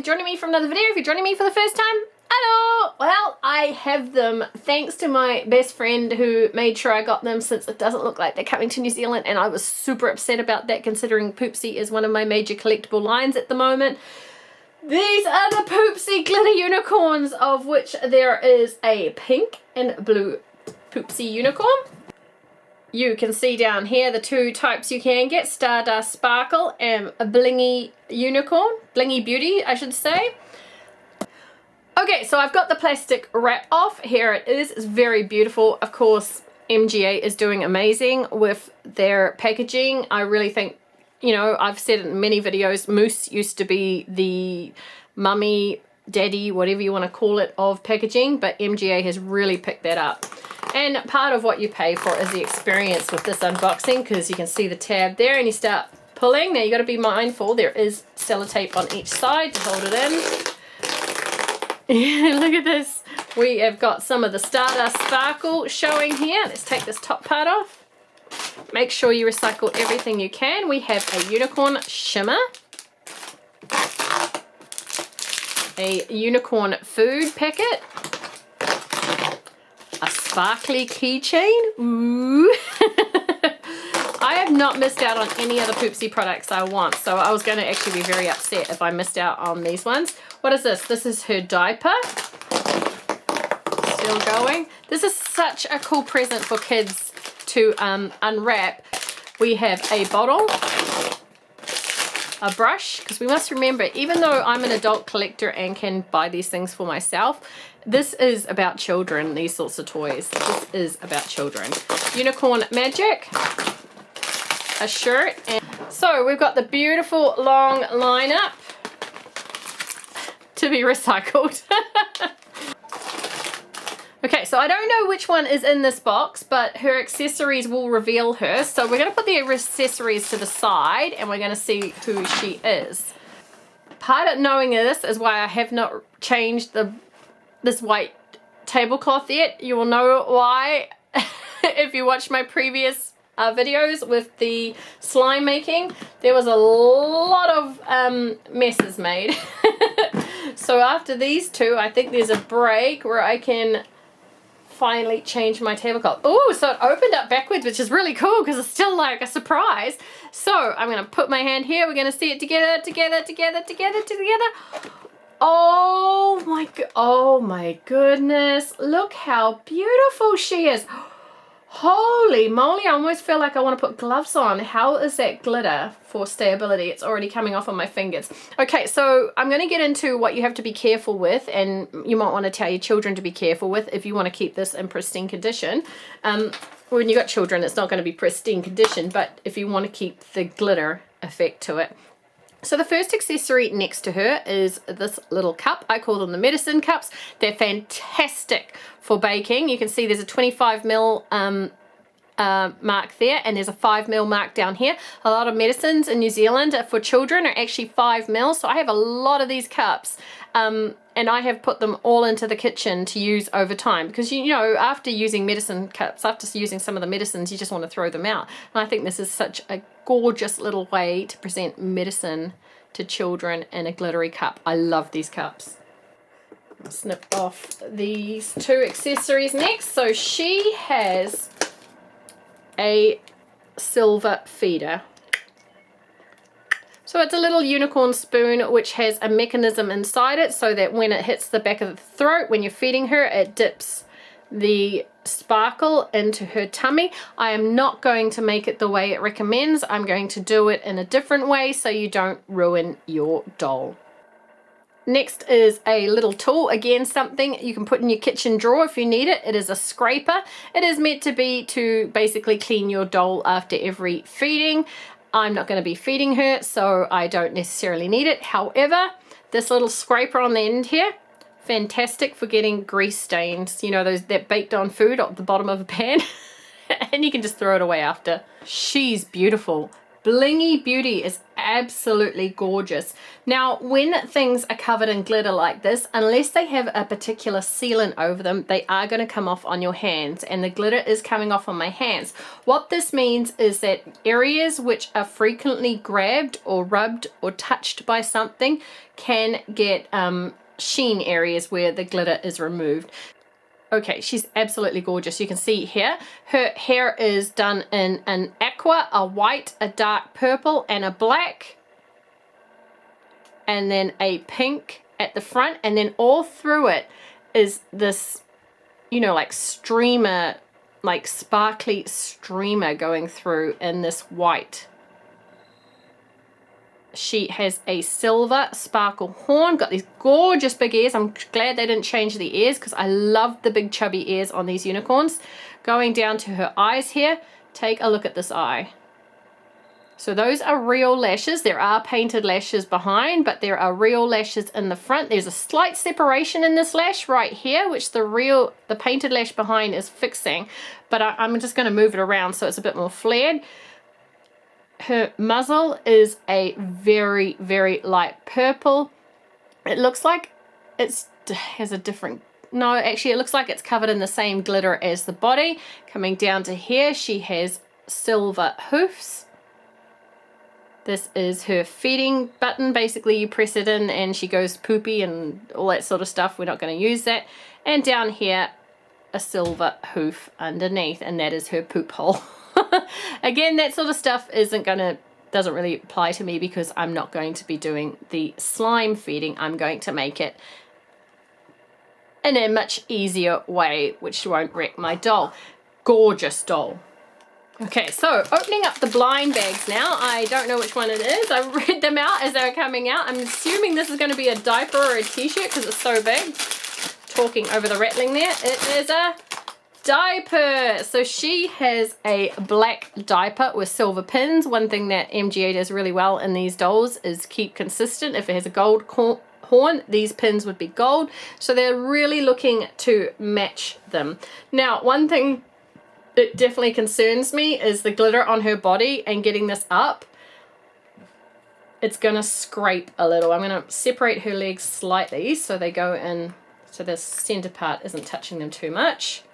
joining me for another video. If you're joining me for the first time, hello! Well, I have them thanks to my best friend who made sure I got them, since it doesn't look like they're coming to New Zealand, and I was super upset about that considering Poopsie is one of my major collectible lines at the moment. These are the Poopsie Glitter Unicorns, of which there is a pink and blue Poopsie Unicorn. You can see down here the two types you can get, Stardust Sparkle and a Blingy Unicorn, Blingy Beauty I should say. Okay, so I've got the plastic wrap off. Here it is. It's very beautiful. Of course, MGA is doing amazing with their packaging. I really think, you know, I've said in many videos, Moose used to be the mummy, daddy, whatever you want to call it, of packaging, but MGA has really picked that up. And part of what you pay for is the experience with this unboxing, because you can see the tab there and you start pulling. Now you got to be mindful, there is sellotape on each side to hold it in. Look at this. We have got some of the Stardust Sparkle showing here. Let's take this top part off. Make sure you recycle everything you can. We have a unicorn shimmer, a unicorn food packet, a sparkly keychain. Ooh. I have not missed out on any other Poopsie products I want, so I was going to actually be very upset if I missed out on these ones. What is this? This is her diaper. Still going. This is such a cool present for kids to unwrap. We have a bottle, a brush, because we must remember, even though I'm an adult collector and can buy these things for myself, this is about children, these sorts of toys. This is about children. Unicorn magic, a shirt, and so we've got the beautiful long lineup to be recycled. Okay, so I don't know which one is in this box, but her accessories will reveal her. So we're going to put the accessories to the side and we're going to see who she is. Part of knowing this is why I have not changed this white tablecloth yet. You will know why if you watch my previous videos with the slime making. There was a lot of messes made. So after these two, I think there's a break where I can finally change my tablecloth. Oh, so it opened up backwards, which is really cool because it's still like a surprise. So I'm going to put my hand here. We're going to see it together, together, together, together, together. Oh my goodness. Look how beautiful she is. Holy moly, I almost feel like I want to put gloves on. How is that glitter for stability? It's already coming off on my fingers. Okay, so I'm going to get into what you have to be careful with, and you might want to tell your children to be careful with if you want to keep this in pristine condition. When you got children, it's not going to be pristine condition, but if you want to keep the glitter effect to it. So the first accessory next to her is this little cup. I call them the medicine cups. They're fantastic for baking. You can see there's a 25ml mark there, and there's a 5ml mark down here. A lot of medicines in New Zealand for children are actually 5ml, so I have a lot of these cups. And I have put them all into the kitchen to use over time, because you know, after using medicine cups, after using some of the medicines, you just want to throw them out. And I think this is such a gorgeous little way to present medicine to children in a glittery cup. I love these cups. I'll snip off these two accessories next. So she has a silver feeder. So it's a little unicorn spoon which has a mechanism inside it so that when it hits the back of the throat, when you're feeding her, it dips the sparkle into her tummy. I am not going to make it the way it recommends. I'm going to do it in a different way so you don't ruin your doll. Next is a little tool, again something you can put in your kitchen drawer if you need it. It is a scraper. It is meant to be to basically clean your doll after every feeding. I'm not going to be feeding her, so I don't necessarily need it. However, this little scraper on the end here, fantastic for getting grease stains, you know, that baked on food at the bottom of a pan. And you can just throw it away after. She's beautiful. Blingy Beauty is absolutely gorgeous. Now, when things are covered in glitter like this, unless they have a particular sealant over them, they are going to come off on your hands, and the glitter is coming off on my hands. What this means is that areas which are frequently grabbed or rubbed or touched by something can get sheen areas where the glitter is removed. Okay, she's absolutely gorgeous. You can see here, her hair is done in an aqua, a white, a dark purple, and a black. And then a pink at the front. And then all through it is this, you know, like streamer, like sparkly streamer going through in this white. She has a silver sparkle horn, got these gorgeous big ears. I'm glad they didn't change the ears because I love the big chubby ears on these unicorns. Going down to her eyes here, take a look at this eye. So those are real lashes. There are painted lashes behind, but there are real lashes in the front. There's a slight separation in this lash right here, which the painted lash behind is fixing, but I'm just going to move it around so it's a bit more flared. Her muzzle is a very, very light purple. It looks like it has a different, no, actually it looks like it's covered in the same glitter as the body. Coming down to here, she has silver hoofs. This is her feeding button. Basically, you press it in and she goes poopy and all that sort of stuff. We're not going to use that. And down here, a silver hoof underneath, and that is her poop hole. Again, that sort of stuff doesn't really apply to me because I'm not going to be doing the slime feeding. I'm going to make it in a much easier way, which won't wreck my doll. Gorgeous doll. Okay, so opening up the blind bags now. I don't know which one it is. I read them out as they were coming out. I'm assuming this is going to be a diaper or a t-shirt because it's so big. Talking over the rattling there. It is a diaper. So she has a black diaper with silver pins. One thing that MGA does really well in these dolls is keep consistent. If it has a gold horn, these pins would be gold. So they're really looking to match them. Now, one thing that definitely concerns me is the glitter on her body and getting this up. It's gonna scrape a little. I'm gonna separate her legs slightly so they go in, so the center part isn't touching them too much.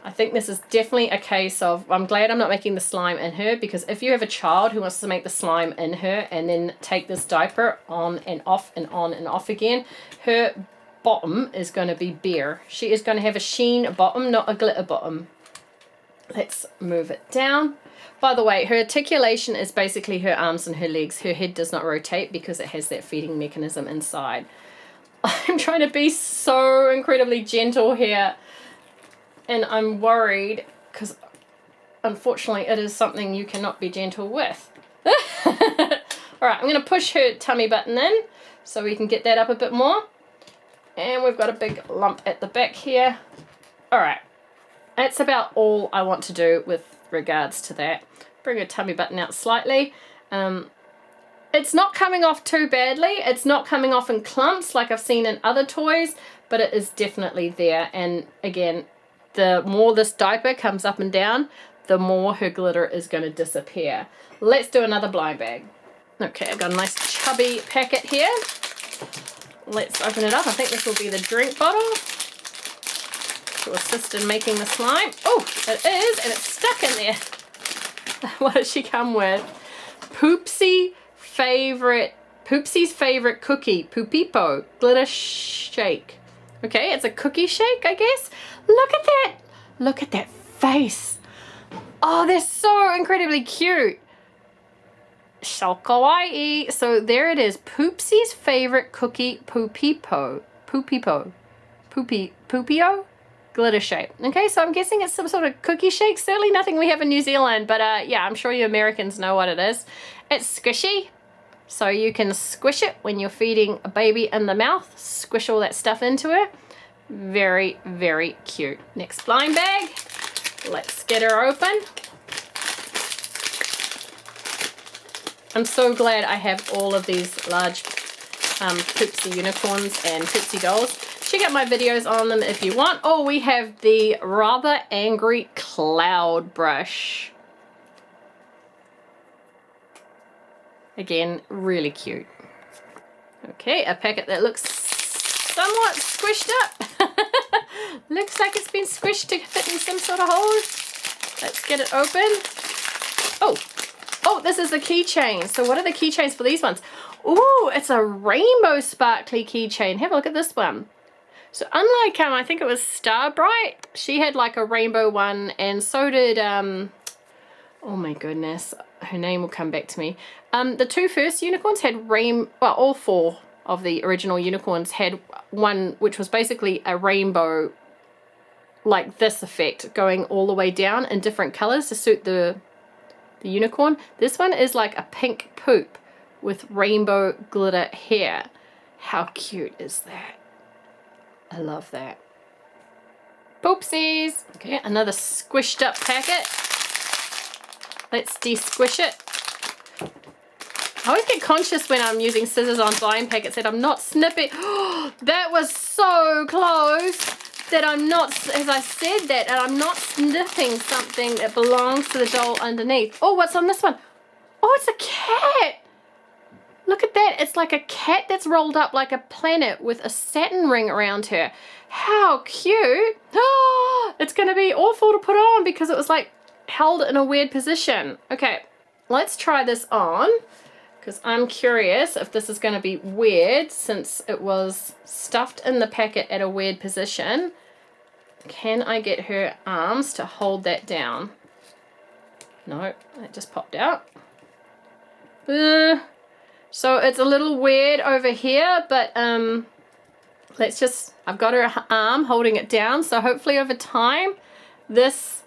I think this is definitely a case of, I'm glad I'm not making the slime in her, because if you have a child who wants to make the slime in her and then take this diaper on and off and on and off again, her bottom is going to be bare. She is going to have a sheen bottom, not a glitter bottom. Let's move it down. By the way, her articulation is basically her arms and her legs. Her head does not rotate because it has that feeding mechanism inside. I'm trying to be so incredibly gentle here. And I'm worried because unfortunately it is something you cannot be gentle with. Alright, I'm going to push her tummy button in so we can get that up a bit more. And we've got a big lump at the back here. Alright, that's about all I want to do with regards to that. Bring her tummy button out slightly. It's not coming off too badly. It's not coming off in clumps like I've seen in other toys, but it is definitely there. And again, the more this diaper comes up and down, the more her glitter is going to disappear. Let's do another blind bag. Okay, I've got a nice chubby packet here. Let's open it up. I think this will be the drink bottle to assist in making the slime. Oh, it is, and it's stuck in there. What does she come with? Poopsie's favorite cookie, Poopipo glitter shake. Okay, it's a cookie shake, I guess. Look at that. Look at that face. Oh, they're so incredibly cute. So kawaii. So there it is. Poopsie's favorite cookie, Poopio glitter shake. Okay, so I'm guessing it's some sort of cookie shake. Certainly nothing we have in New Zealand, but yeah, I'm sure you Americans know what it is. It's squishy. So you can squish it when you're feeding a baby in the mouth. Squish all that stuff into her. Very, very cute. Next blind bag. Let's get her open. I'm so glad I have all of these large Poopsie unicorns and Poopsie dolls. Check out my videos on them if you want. Oh, we have the rather angry cloud brush. Again, really cute. Okay, a packet that looks somewhat squished up. Looks like it's been squished to fit in some sort of hole. Let's get it open. Oh, this is the keychain. So what are the keychains for these ones? Ooh, it's a rainbow sparkly keychain. Have a look at this one. So unlike, I think it was Starbright, she had like a rainbow one, and so did, oh my goodness, her name will come back to me. The two first unicorns had well, all four of the original unicorns had one which was basically a rainbow, like this effect, going all the way down in different colors to suit the unicorn. This one is like a pink poop with rainbow glitter hair. How cute is that? I love that. Poopsies. Okay, another squished up packet. Let's de-squish it. I always get conscious when I'm using scissors on blind packets that I'm not snipping. That was so close that I'm not, as I said that, and I'm not snipping something that belongs to the doll underneath. Oh, what's on this one? Oh, it's a cat. Look at that. It's like a cat that's rolled up like a planet with a satin ring around her. How cute. Oh, it's going to be awful to put on because it was like held in a weird position. Okay, let's try this on because I'm curious if this is going to be weird since it was stuffed in the packet at a weird position. Can I get her arms to hold that down? No, it just popped out. So it's a little weird over here, but let's just, I've got her arm holding it down, so hopefully over time this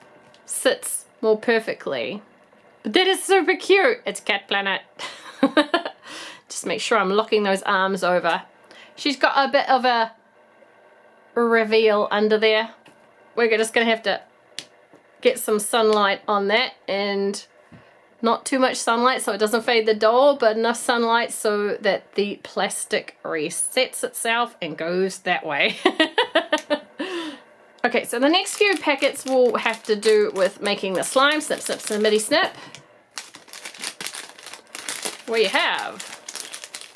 sits more perfectly. But that is super cute. It's Cat Planet. Just make sure I'm locking those arms over. She's got a bit of a reveal under there. We're just gonna have to get some sunlight on that, and not too much sunlight so it doesn't fade the doll, but enough sunlight so that the plastic resets itself and goes that way. Okay, so the next few packets will have to do with making the slime. Snip, snip, snippity, snip. We have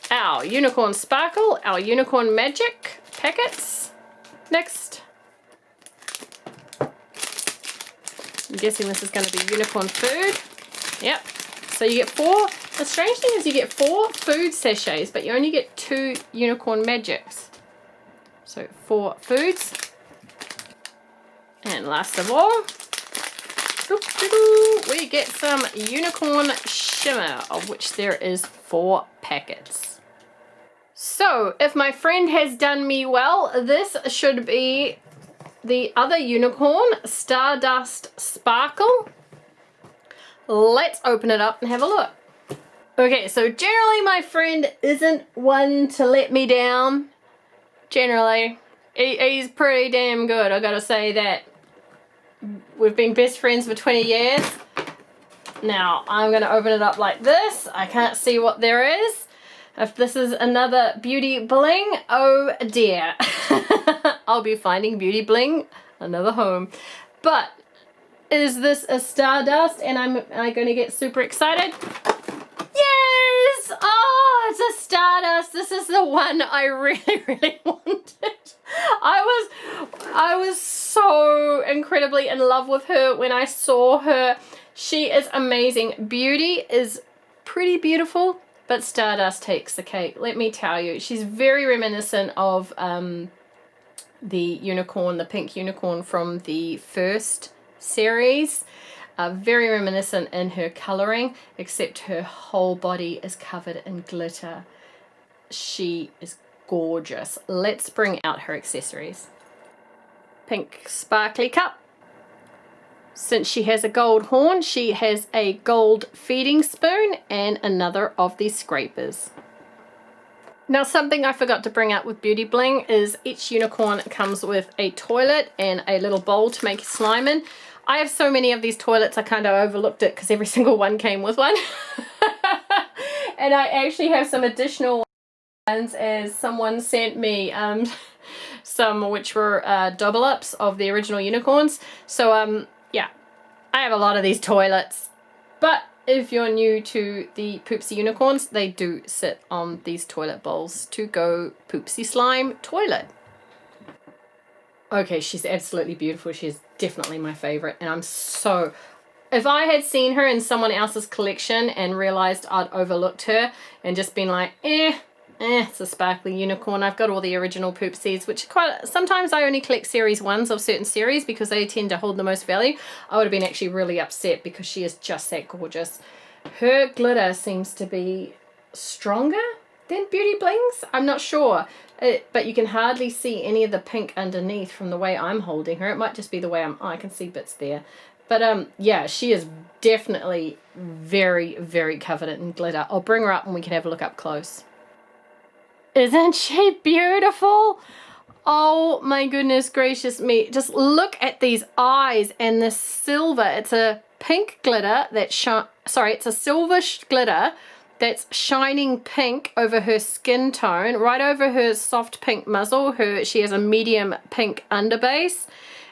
our Unicorn Sparkle, our Unicorn Magic packets. Next. I'm guessing this is going to be unicorn food. Yep. So you get 4. The strange thing is you get 4 food sachets, but you only get 2 unicorn magics. So 4 foods. And last of all, we get some unicorn shimmer, of which there is 4 packets. So if my friend has done me well, this should be the other unicorn, Stardust Sparkle. Let's open it up and have a look. Okay, so generally my friend isn't one to let me down. Generally. He's pretty damn good, I gotta say that. We've been best friends for 20 years. Now, I'm gonna open it up like this. I can't see what there is. If this is another beauty bling, oh dear. I'll be finding beauty bling another home. But is this a Stardust and am I going to get super excited? Yes! Oh, it's a Stardust. This is the one I really, really wanted. I was so incredibly in love with her when I saw her. She is amazing. Beauty is pretty beautiful, but Stardust takes the cake. Let me tell you, she's very reminiscent of the unicorn, the pink unicorn from the first series. Very reminiscent in her colouring, except her whole body is covered in glitter. She is gorgeous. Let's bring out her accessories. Pink sparkly cup. Since she has a gold horn, she has a gold feeding spoon and another of these scrapers. Now, something I forgot to bring up with Beauty Bling is each unicorn comes with a toilet and a little bowl to make slime in. I have so many of these toilets, I kind of overlooked it because every single one came with one. And I actually have some additional ones as someone sent me some which were double ups of the original unicorns. So yeah, I have a lot of these toilets. But if you're new to the Poopsie unicorns, they do sit on these toilet bowls to go Poopsie slime toilet. Okay, she's absolutely beautiful. She's definitely my favorite, and I'm so... If I had seen her in someone else's collection and realized I'd overlooked her and just been like, it's a sparkly unicorn. I've got all the original Poopsies, which sometimes I only collect series 1s of certain series because they tend to hold the most value. I would have been actually really upset because she is just that gorgeous. Her glitter seems to be stronger than Beauty Bling's. I'm not sure. But you can hardly see any of the pink underneath from the way I'm holding her. It might just be the way I can see bits there. But yeah, she is definitely very, very covered in glitter. I'll bring her up and we can have a look up close. Isn't she beautiful? Oh my goodness gracious me. Just look at these eyes and the silver. It's a pink glitter that's it's a silver glitter that's shining pink over her skin tone, right over her soft pink muzzle. She has a medium pink underbase,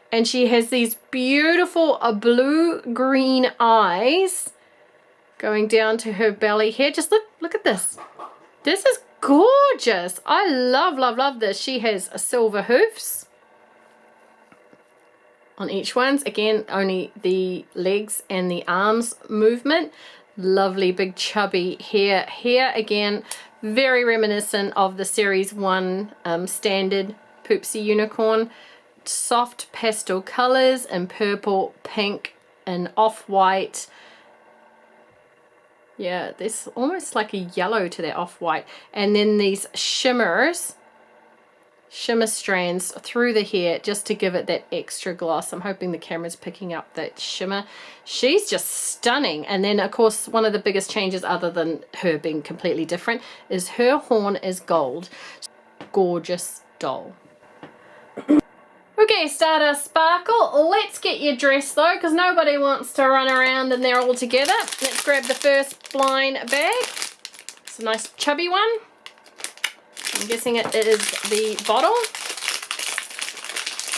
and she has these beautiful blue-green eyes going down to her belly here. Just look at this. This is gorgeous. I love, love, love this. She has silver hoofs on each ones. Again, only the legs and the arms movement. Lovely big chubby hair here. Again, very reminiscent of the series 1 standard Poopsie unicorn. Soft pastel colors in purple, pink, and off-white. Yeah, there's almost like a yellow to that off-white. And then these shimmer strands through the hair just to give it that extra gloss. I'm hoping the camera's picking up that shimmer. She's just stunning. And then, of course, one of the biggest changes, other than her being completely different, is her horn is gold. Gorgeous doll. Okay, Stardust Sparkle, let's get you dressed though, because nobody wants to run around and they're all together. Let's grab the first blind bag. It's a nice chubby one. I'm guessing it is the bottle.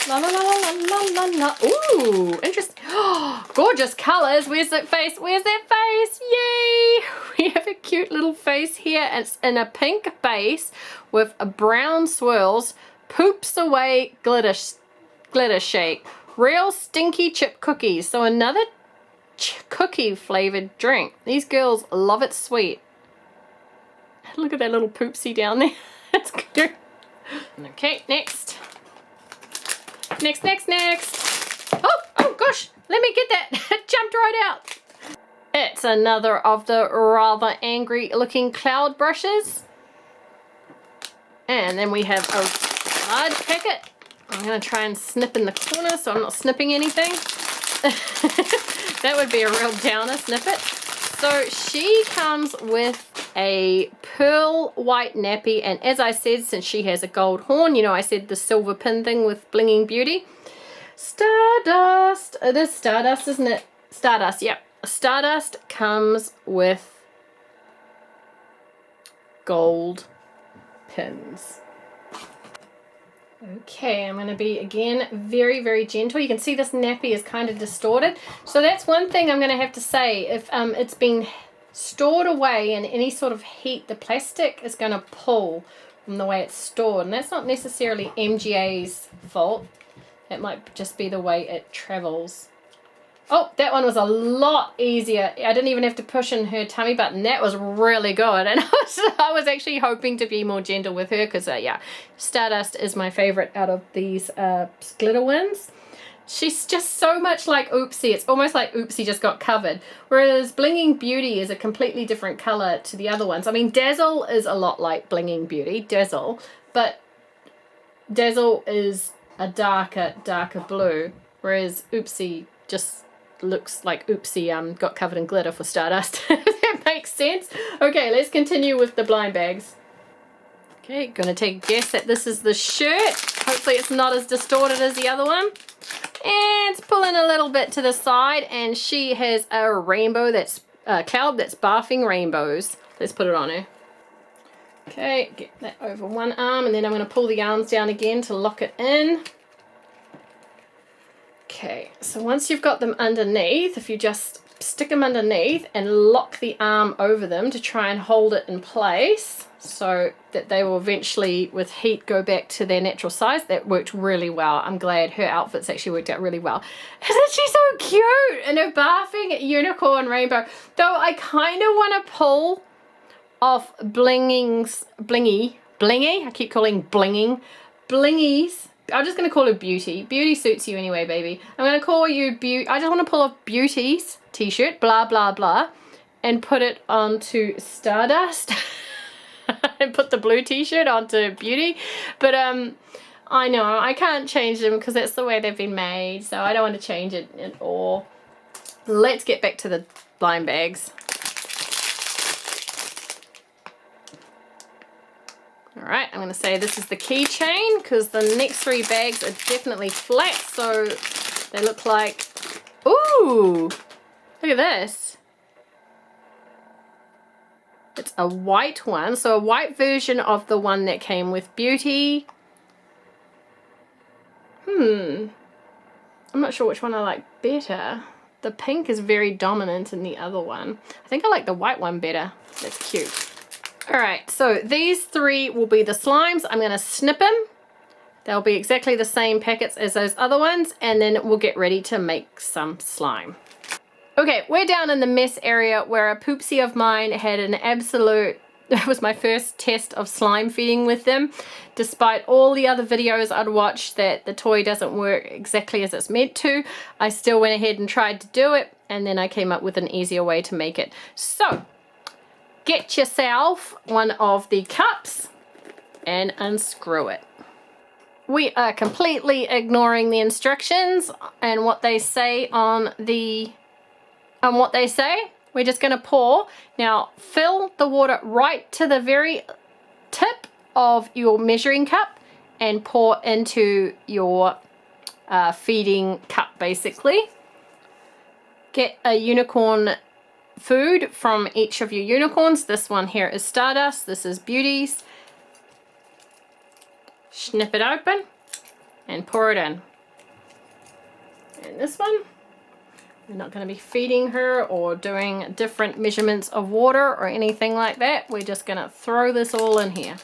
La la la la la la la. Ooh, interesting. Oh, gorgeous colors. Where's that face? Where's that face? Yay! We have a cute little face here. It's in a pink base with a brown swirls. Poops away glitter shake. Real stinky chip cookies. So another cookie flavored drink. These girls love it sweet. Look at that little poopsie down there. That's cute. Okay, next. Next. Oh gosh, let me get that. It jumped right out. It's another of the rather angry looking cloud brushes. And then we have a large packet. I'm going to try and snip in the corner so I'm not snipping anything. That would be a real downer, snip it. So she comes with a pearl white nappy, and as I said, since she has a gold horn, you know, I said the silver pin thing with Blinging Beauty. Stardust. It is Stardust, isn't it? Stardust, yep. Stardust comes with gold pins. Okay, I'm going to be, again, very, very gentle. You can see this nappy is kind of distorted. So that's one thing I'm going to have to say. If it's been stored away in any sort of heat, the plastic is going to pull from the way it's stored. And that's not necessarily MGA's fault. It might just be the way it travels. Oh, that one was a lot easier. I didn't even have to push in her tummy button. That was really good. And I was actually hoping to be more gentle with her because, yeah, Stardust is my favorite out of these glitter ones. She's just so much like Oopsie. It's almost like Oopsie just got covered. Whereas Blinging Beauty is a completely different color to the other ones. I mean, Dazzle is a lot like Blinging Beauty, Dazzle. But Dazzle is a darker blue. Whereas Oopsie just looks like Oopsie got covered in glitter for Stardust. That makes sense. Okay, let's continue with the blind bags. Okay, gonna take a guess that this is the shirt. Hopefully it's not as distorted as the other one. And it's pulling a little bit to the side, and she has a rainbow that's cloud that's barfing rainbows. Let's put it on her. Okay, get that over one arm, and then I'm going to pull the arms down again to lock it in. Okay, so once you've got them underneath, if you just stick them underneath and lock the arm over them to try and hold it in place so that they will eventually, with heat, go back to their natural size. That worked really well. I'm glad her outfits actually worked out really well. Isn't she so cute? In her barfing unicorn rainbow. Though I kind of want to pull off Blingy, I keep calling Blingy's. I'm just going to call her Beauty. Beauty suits you anyway, baby. I'm going to call you Beauty. I just want to pull off Beauty's t-shirt, blah, blah, blah, and put it onto Stardust. And put the blue t-shirt onto Beauty. But I know I can't change them because that's the way they've been made. So I don't want to change it at all. Let's get back to the blind bags. Alright, I'm going to say this is the keychain because the next 3 bags are definitely flat, so they look like... Ooh! Look at this. It's a white one, so a white version of the one that came with Beauty. I'm not sure which one I like better. The pink is very dominant in the other one. I think I like the white one better. That's cute. Alright, so these 3 will be the slimes. I'm going to snip them. They'll be exactly the same packets as those other ones, and then we'll get ready to make some slime. Okay, we're down in the mess area where a poopsie of mine had an absolute... It was my first test of slime feeding with them. Despite all the other videos I'd watched that the toy doesn't work exactly as it's meant to, I still went ahead and tried to do it, and then I came up with an easier way to make it. So... get yourself one of the cups and unscrew it. We are completely ignoring the instructions and what they say on the We're just going to pour. Now fill the water right to the very tip of your measuring cup and pour into your feeding cup basically. Get a unicorn food from each of your unicorns. This one here is Stardust, this is Beauty's. Snip it open and pour it in. And this one, we're not going to be feeding her or doing different measurements of water or anything like that. We're just going to throw this all in here.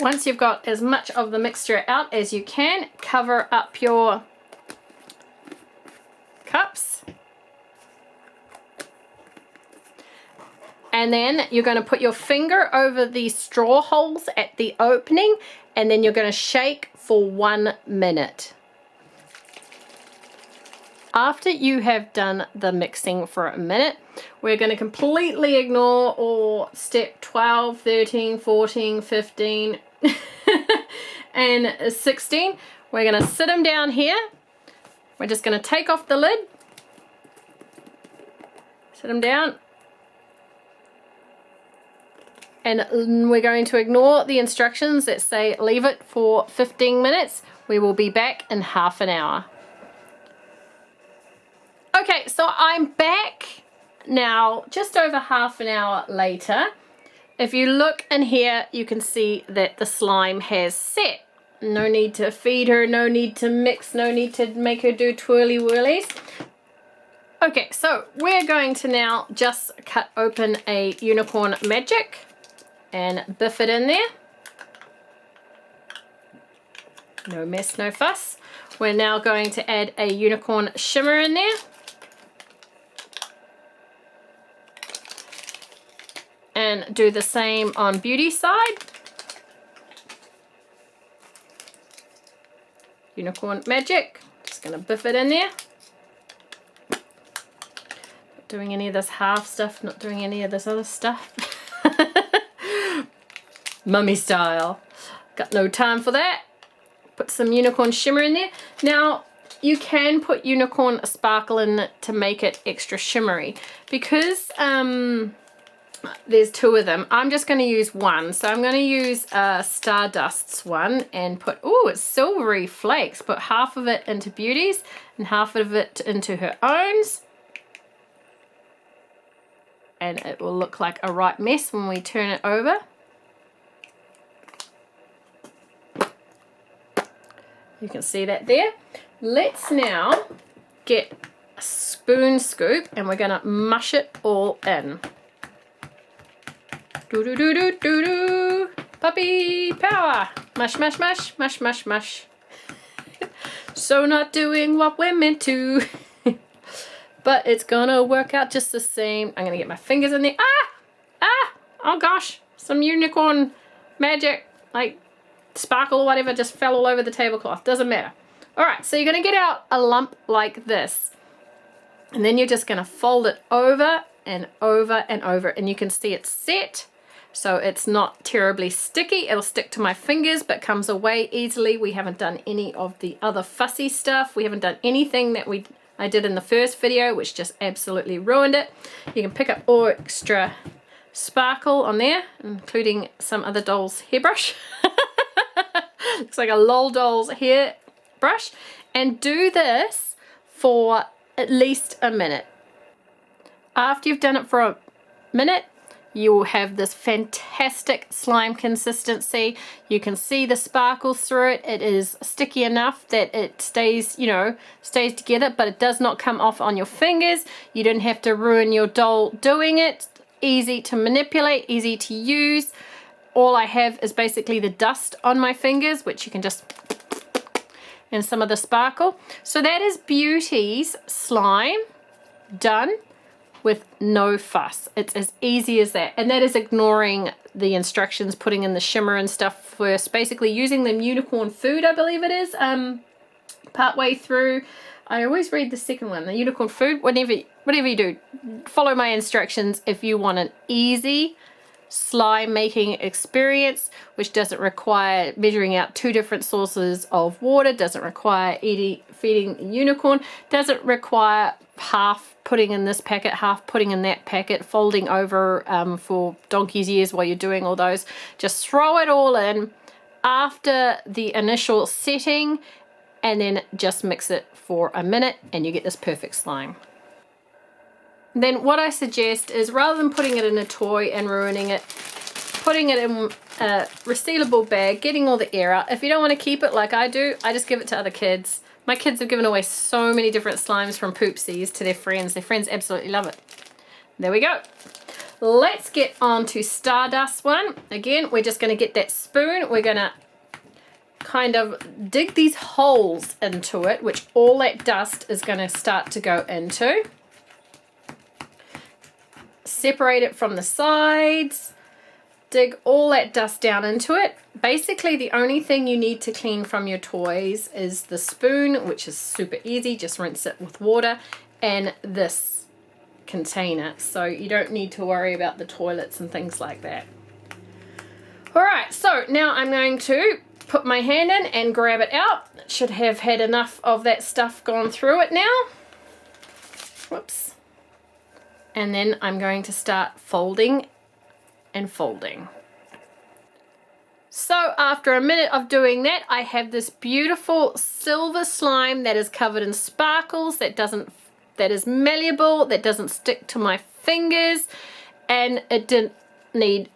Once you've got as much of the mixture out as you can, cover up your cups. And then you're going to put your finger over the straw holes at the opening, and then you're going to shake for 1 minute. After you have done the mixing for a minute, we're going to completely ignore all step 12, 13, 14, 15, and 16. We're going to sit them down here. We're just going to take off the lid, sit them down. And we're going to ignore the instructions that say leave it for 15 minutes. We will be back in half an hour. Okay, so I'm back now just over half an hour later. If you look in here, you can see that the slime has set. No need to feed her, no need to mix, no need to make her do twirly whirlies. Okay, so we're going to now just cut open a Unicorn Magic and biff it in there. No mess, no fuss. We're now going to add a Unicorn Shimmer in there. And do the same on Beauty's side. Unicorn Magic. Just going to biff it in there. Not doing any of this half stuff, not doing any of this other stuff. Mummy style. Got no time for that. Put some Unicorn Shimmer in there. Now, you can put Unicorn Sparkle in to make it extra shimmery. Because there's 2 of them, I'm just going to use one. So I'm going to use Stardust's one and put, ooh, it's silvery flakes. Put half of it into Beauty's and half of it into her own's. And it will look like a right mess when we turn it over. You can see that there. Let's now get a spoon scoop and we're gonna mush it all in. Do do do do do do. Puppy power. Mush, mush, mush, mush, mush, mush. So not doing what we're meant to. But it's gonna work out just the same. I'm gonna get my fingers in there. Oh gosh, some unicorn magic, like sparkle or whatever, just fell all over the tablecloth. Doesn't matter. All right, so you're gonna get out a lump like this. And then you're just gonna fold it over and over and over. And you can see it's set. So it's not terribly sticky. It'll stick to my fingers, but comes away easily. We haven't done any of the other fussy stuff. We haven't done anything that I did in the first video, which just absolutely ruined it. You can pick up all extra sparkle on there, including some other doll's hairbrush. Looks like a lol doll's hair brush. And do this for at least a minute. After you've done it for a minute, you will have this fantastic slime consistency. You can see the sparkles through it. It is sticky enough that it stays, you know, stays together, but it does not come off on your fingers. You don't have to ruin your doll doing it. Easy to manipulate, easy to use. All I have is basically the dust on my fingers, which you can just, and some of the sparkle. So that is Beauty's slime done with no fuss. It's as easy as that. And that is ignoring the instructions, putting in the shimmer and stuff first, basically using the unicorn food, I believe it is, partway through. I always read the second one, the unicorn food. Whatever you do, follow my instructions if you want an easy slime making experience, which doesn't require measuring out 2 different sources of water, doesn't require feeding the unicorn, doesn't require half putting in this packet, half putting in that packet, folding over for donkey's ears while you're doing all those. Just throw it all in after the initial setting and then just mix it for a minute and you get this perfect slime. Then what I suggest is, rather than putting it in a toy and ruining it, putting it in a resealable bag, getting all the air out. If you don't want to keep it like I do, I just give it to other kids. My kids have given away so many different slimes from Poopsies to their friends. Their friends absolutely love it. There we go. Let's get on to Stardust one. Again, we're just going to get that spoon. We're going to kind of dig these holes into it, which all that dust is going to start to go into. Separate it from the sides, dig all that dust down into it. Basically, the only thing you need to clean from your toys is the spoon, which is super easy, just rinse it with water, and this container. So you don't need to worry about the toilets and things like that. All right, so now I'm going to put my hand in and grab it out. It should have had enough of that stuff gone through it now. Whoops. And then I'm going to start folding and folding. So after a minute of doing that, I have this beautiful silver slime that is covered in sparkles, that is malleable, that doesn't stick to my fingers, and it didn't need,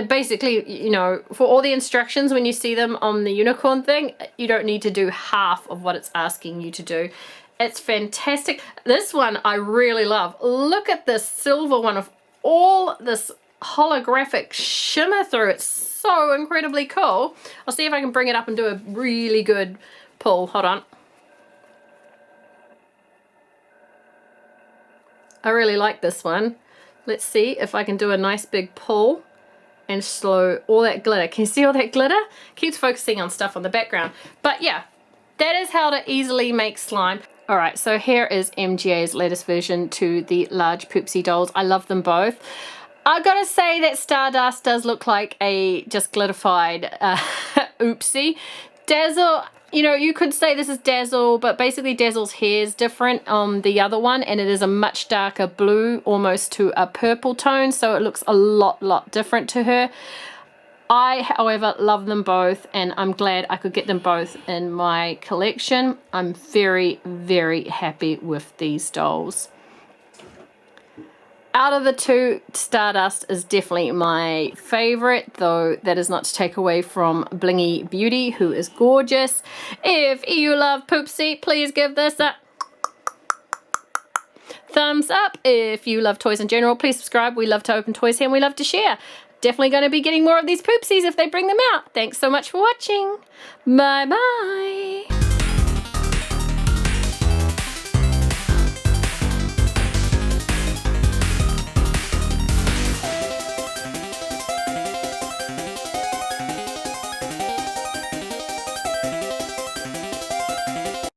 basically, you know, for all the instructions when you see them on the unicorn thing, you don't need to do half of what it's asking you to do. It's fantastic. This one I really love. Look at this silver one of all this holographic shimmer through. It's so incredibly cool. I'll see if I can bring it up and do a really good pull. Hold on. I really like this one. Let's see if I can do a nice big pull and slow all that glitter. Can you see all that glitter? Keeps focusing on stuff on the background. But yeah, that is how to easily make slime. All right, so here is MGA's latest version to the large Poopsie dolls. I love them both. I've got to say that Stardust does look like a just glitterified oopsie. Dazzle, you know, you could say this is Dazzle, but basically Dazzle's hair is different on the other one, and it is a much darker blue, almost to a purple tone, so it looks a lot different to her. I, however, love them both, and I'm glad I could get them both in my collection. I'm very happy with these dolls. Out of the two, Stardust is definitely my favorite, though that is not to take away from Blingy Beauty, who is gorgeous. If you love Poopsie, please give this a thumbs up. If you love toys in general, please subscribe. We love to open toys here and we love to share. Definitely going to be getting more of these Poopsies if they bring them out. Thanks so much for watching. Bye bye.